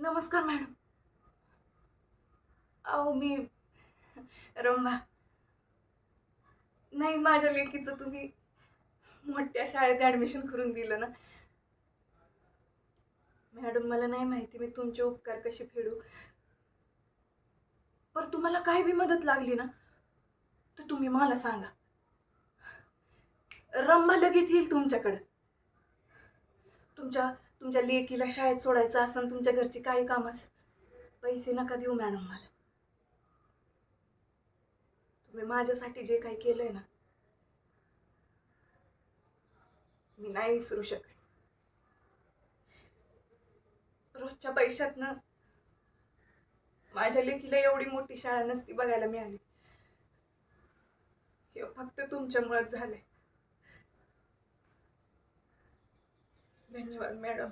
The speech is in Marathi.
नमस्कार मॅडम. अहो मी रंभा. नाही, माझ्या लेकीचं तुम्ही मोठ्या शाळेत ॲडमिशन करून दिलं ना. मॅडम मला नाही माहिती मी तुमचे उपकार कसे फेडू. पण तुम्हाला काय बी मदत लागली ना, तर तुम्ही मला सांगा. रंभा लगेच येईल तुमच्याकडं. तुमच्या तुमच्या लेकीला शाळेत सोडायचं असेल, तुमच्या घरची काही काम असेल, पैसे नका देऊ मॅडम मला. तुम्ही माझ्यासाठी जे काही केलंय ना, मी नाही विसरू शकत. रोजच्या पैशातनं माझ्या लेकीला एवढी मोठी शाळा नसती बघायला मिळाली. हे फक्त तुमच्यामुळेच झालंय. धन्यवाद मॅडम.